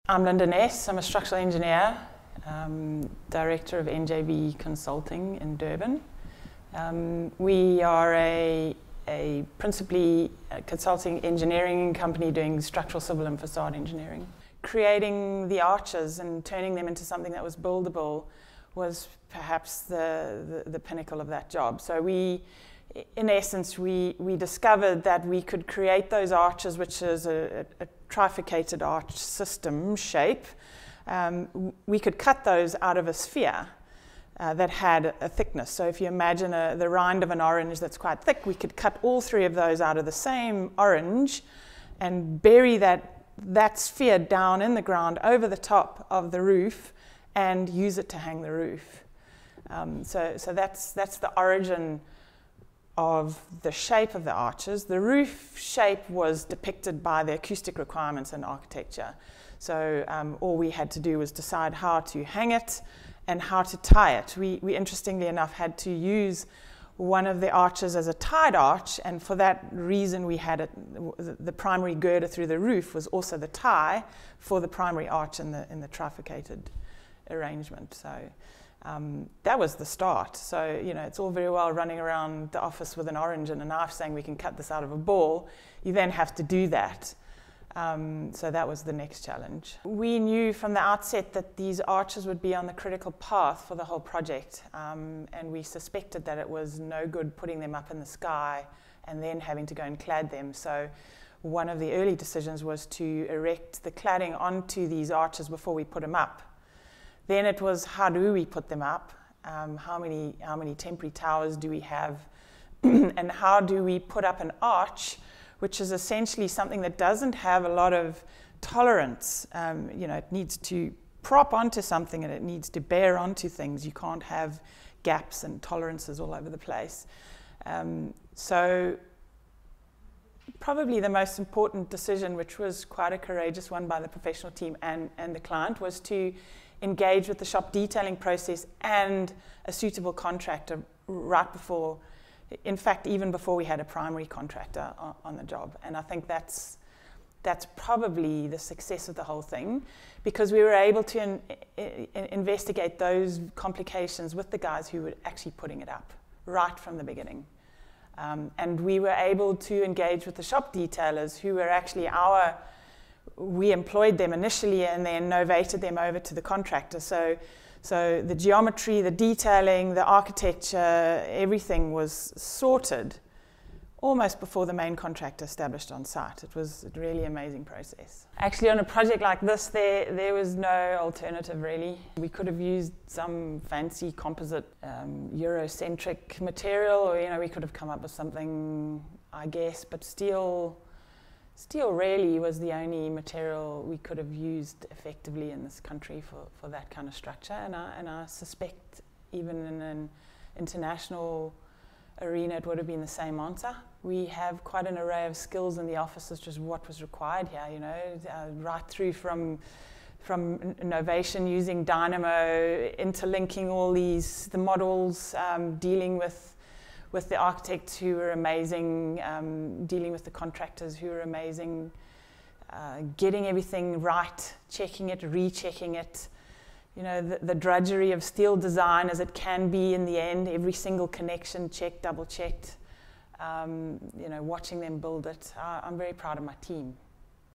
I'm Linda Ness. I'm a structural engineer, director of NJV Consulting in Durban. We are a principally consulting engineering company doing structural, civil and facade engineering. Creating the arches and turning them into something that was buildable was perhaps the pinnacle of that job. So in essence, we discovered that we could create those arches, which is a trifurcated arch system shape. We could cut those out of a sphere that had a thickness. So if you imagine the rind of an orange that's quite thick, we could cut all three of those out of the same orange and bury that sphere down in the ground over the top of the roof and use it to hang the roof. So that's the origin of the shape of the arches. The roof shape was depicted by the acoustic requirements in architecture. So all we had to do was decide how to hang it and how to tie it. We interestingly enough had to use one of the arches as a tied arch, and for that reason we had the primary girder through the roof was also the tie for the primary arch in the trifurcated arrangement. So that was the start. So, you know, it's all very well running around the office with an orange and a knife saying we can cut this out of a ball. You then have to do that. So that was the next challenge. We knew from the outset that these arches would be on the critical path for the whole project, and we suspected that it was no good putting them up in the sky and then having to go and clad them. So one of the early decisions was to erect the cladding onto these arches before we put them up. Then it was, how do we put them up? How many temporary towers do we have? And how do we put up an arch, which is essentially something that doesn't have a lot of tolerance. You know, it needs to prop onto something and it needs to bear onto things. You can't have gaps and tolerances all over the place. So probably the most important decision, which was quite a courageous one by the professional team and the client, was to engage with the shop detailing process and a suitable contractor right before, in fact, even before we had a primary contractor on the job. And I think that's probably the success of the whole thing, because we were able to investigate those complications with the guys who were actually putting it up right from the beginning. And we were able to engage with the shop detailers who were actually we employed them initially and then novated them over to the contractor. So the geometry, the detailing, the architecture, everything was sorted almost before the main contractor established on site. It was a really amazing process. Actually, on a project like this, there was no alternative really. We could have used some fancy composite Eurocentric material, or, you know, we could have come up with something, I guess, but steel really was the only material we could have used effectively in this country for that kind of structure. And I suspect even in an international arena it would have been the same answer. We have quite an array of skills in the office, as just what was required here, you know, right through from innovation, using dynamo, interlinking all the models, dealing with the architects who were amazing, dealing with the contractors who were amazing, getting everything right, checking it, rechecking it. You know, the drudgery of steel design as it can be in the end, every single connection checked, double checked, you know, watching them build it. I'm very proud of my team.